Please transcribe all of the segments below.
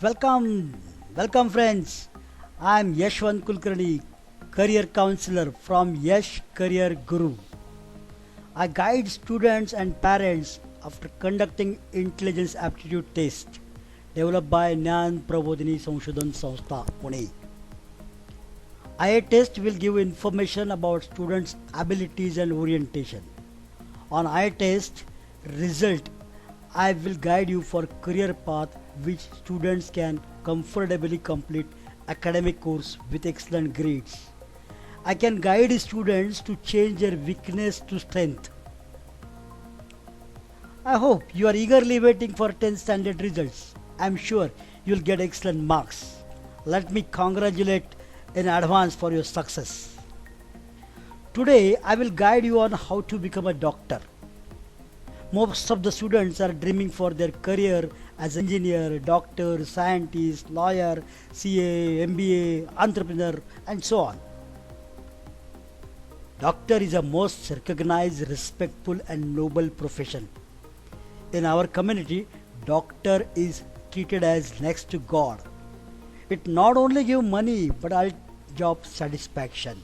Welcome, welcome friends. I am Yashwant Kulkarni, career counselor from Yash Career Guru. I guide students and parents after conducting intelligence aptitude test developed by Jnana Prabodhini Sanshothan Sanstha, Pune. IA test will give information about students' abilities and orientation. On IA test result, I will guide you for career path which students can comfortably complete academic course with excellent grades. I can guide students to change their weakness to strength. I hope you are eagerly waiting for 10th standard results. I am sure you will get excellent marks. Let me congratulate in advance for your success. Today I will guide you on how to become a doctor. Most of the students are dreaming for their career as an engineer, doctor, scientist, lawyer, CA, MBA, entrepreneur, and so on. Doctor is a most recognized, respectful, and noble profession. In our community, doctor is treated as next to God. It not only gives money but also job satisfaction.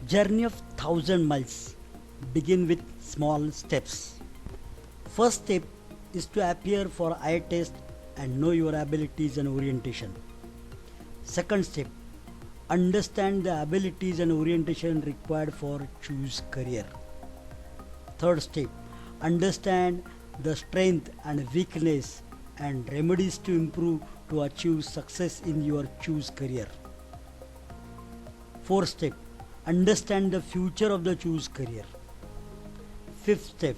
Journey of 1000 miles begin with small steps. First step is to appear for eye test and know your abilities and orientation. Second step, understand the abilities and orientation required for choose career. Third step, understand the strength and weakness and remedies to improve to achieve success in your choose career. Fourth step, understand the future of the choose career. Fifth step,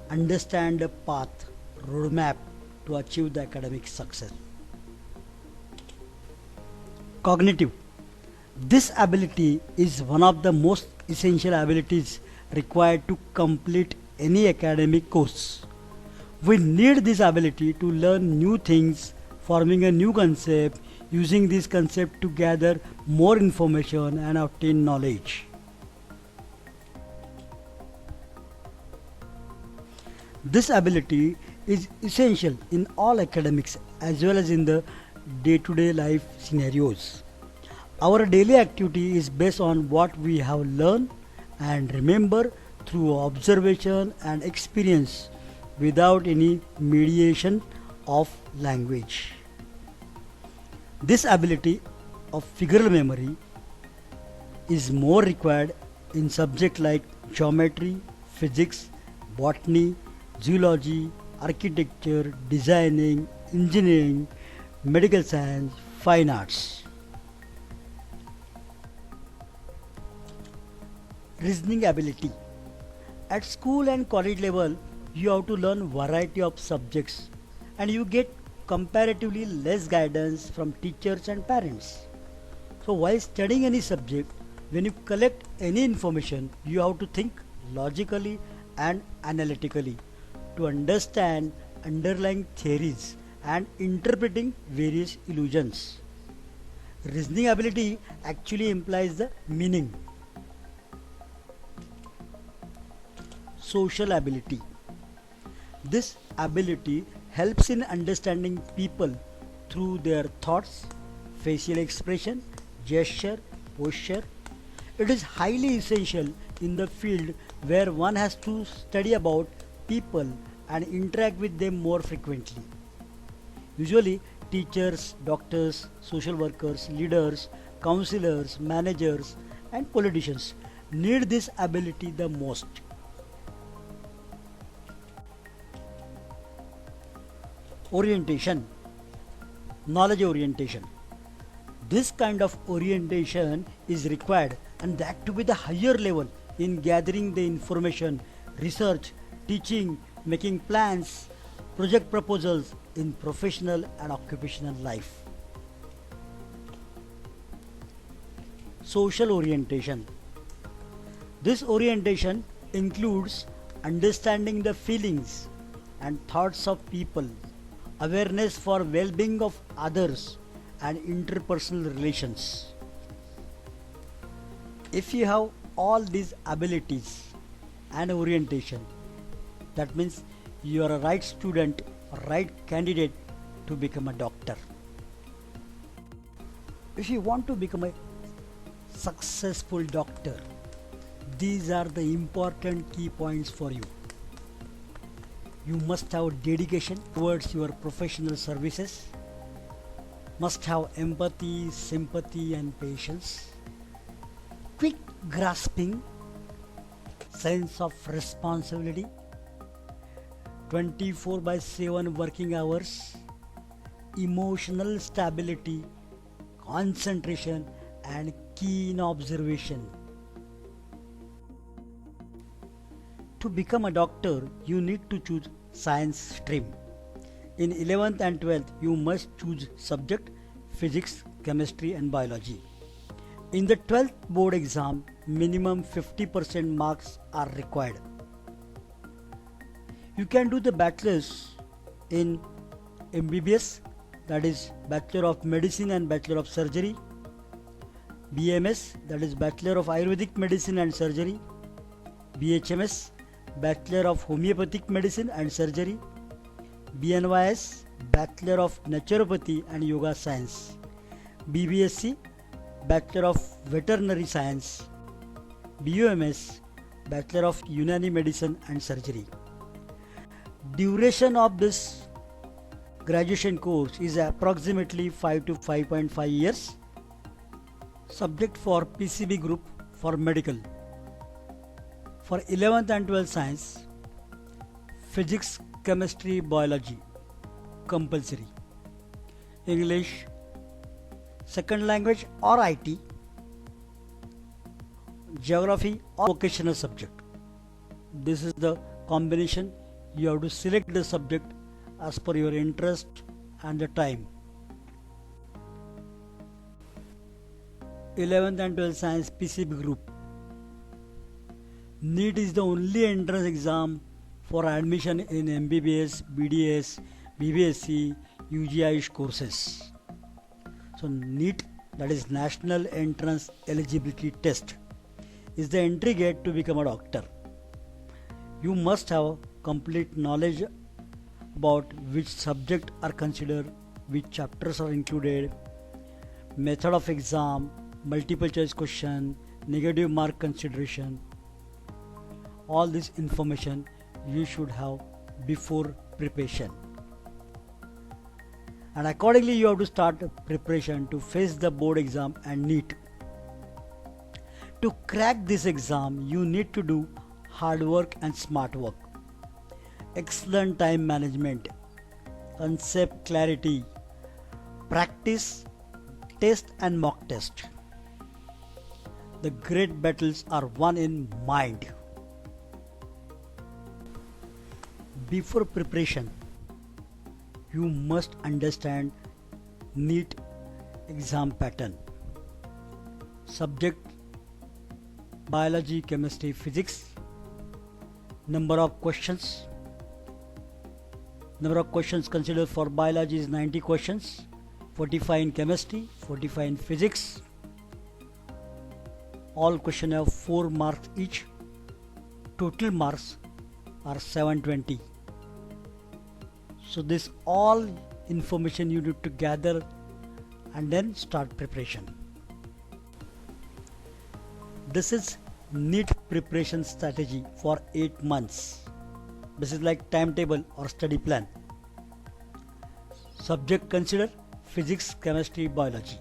understand the path, roadmap to achieve the academic success. Cognitive. This ability is one of the most essential abilities required to complete any academic course. We need this ability to learn new things, forming a new concept, using this concept to gather more information and obtain knowledge. This ability is essential in all academics as well as in the day-to-day life scenarios. Our daily activity is based on what we have learned and remember through observation and experience without any mediation of language. This ability of figural memory is more required in subjects like geometry, physics, botany, zoology, architecture, designing, engineering, medical science, fine arts. Reasoning ability. At school and college level, you have to learn variety of subjects and you get comparatively less guidance from teachers and parents. So while studying any subject, when you collect any information, you have to think logically and analytically to understand underlying theories and interpreting various illusions. Reasoning ability actually implies the meaning. Social ability. This ability helps in understanding people through their thoughts, facial expression, gesture, posture. It is highly essential in the field where one has to study about people and interact with them more frequently. Usually, teachers, doctors, social workers, leaders, counselors, managers, and politicians need this ability the most. Orientation. Knowledge orientation. This kind of orientation is required and that to be the higher level in gathering the information, research, teaching, making plans, project proposals in professional and occupational life. Social orientation. This orientation includes understanding the feelings and thoughts of people, awareness for well-being of others and interpersonal relations. If you have all these abilities and orientation, that means you are a right student, a right candidate to become a doctor. If you want to become a successful doctor, these are the important key points for you. You must have dedication towards your professional services, must have empathy, sympathy, and patience, quick grasping, sense of responsibility, 24/7 working hours, emotional stability, concentration, and keen observation. To become a doctor, you need to choose science stream. In 11th and 12th, you must choose subject physics, chemistry, and biology. In the 12th board exam, minimum 50% marks are required. You can do the bachelor's in MBBS, that is Bachelor of Medicine and Bachelor of Surgery, BMS, that is Bachelor of Ayurvedic Medicine and Surgery, BHMS, Bachelor of Homeopathic Medicine and Surgery, BNYS, Bachelor of Naturopathy and Yoga Science, BBSc, Bachelor of Veterinary Science, BUMS, Bachelor of Unani Medicine and Surgery. Duration of this graduation course is approximately 5 to 5.5 years. Subject for PCB group for medical. For 11th and 12th science, physics, chemistry, biology compulsory. English, second language or IT, geography or vocational subject. This is the combination. You have to select the subject as per your interest and the time. 11th and 12th science PCB group. NEET is the only entrance exam for admission in MBBS, BDS, BBSc, UG Ayush courses. So NEET, that is National Entrance Eligibility Test, is the entry gate to become a doctor. You must have complete knowledge about which subjects are considered, which chapters are included, method of exam, multiple choice question, negative mark consideration. All this information you should have before preparation. And accordingly you have to start preparation to face the board exam and NEET. To crack this exam, you need to do hard work and smart work, excellent time management, concept clarity, practice, test and mock test. The great battles are won in mind. Before preparation, you must understand NEET exam pattern. Subject biology, chemistry, physics. Number of questions. Number of questions considered for biology is 90 questions, 45 in chemistry, 45 in physics. All questions have 4 marks each. Total marks are 720. So this all information you need to gather and then start preparation. This is NEET preparation strategy for 8 months. This is like timetable or study plan. Subject consider physics, chemistry, biology.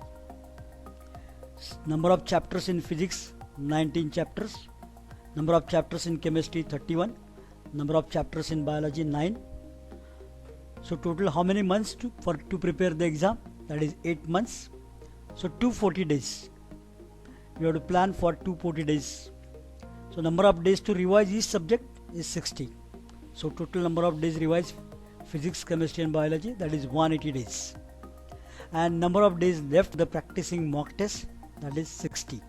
Number of chapters in physics 19 chapters. Number of chapters in chemistry 31. Number of chapters in biology 9. So total how many months to prepare the exam? That is 8 months. So 240 days. You have to plan for 240 days. So number of days to revise each subject is 60. So total number of days revise physics, chemistry and biology, that is 180 days. And number of days left the practicing mock test, that is 60.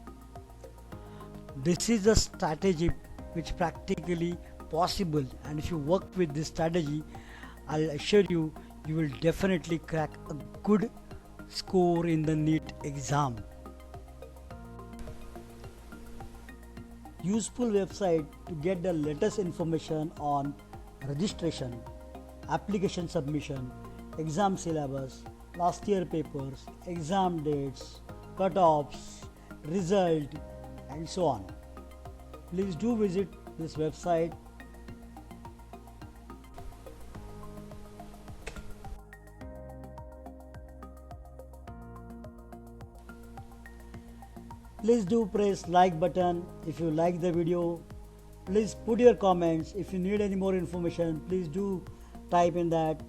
This is a strategy which practically possible, and if you work with this strategy, I'll assure you, you will definitely crack a good score in the NEET exam. Useful website to get the latest information on registration, application submission, exam syllabus, last year papers, exam dates, cutoffs, result, and so on. Please do visit this website. Please do press like button if you like the video. Please put your comments. If you need any more information, please do type in that.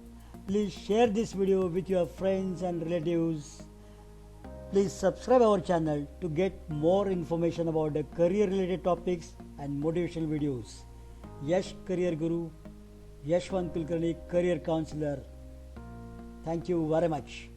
Please share this video with your friends and relatives. Please subscribe our channel to get more information about the career related topics and motivational videos. Yash Career Guru, Yashwant Kulkarni, Career Counselor. Thank you very much.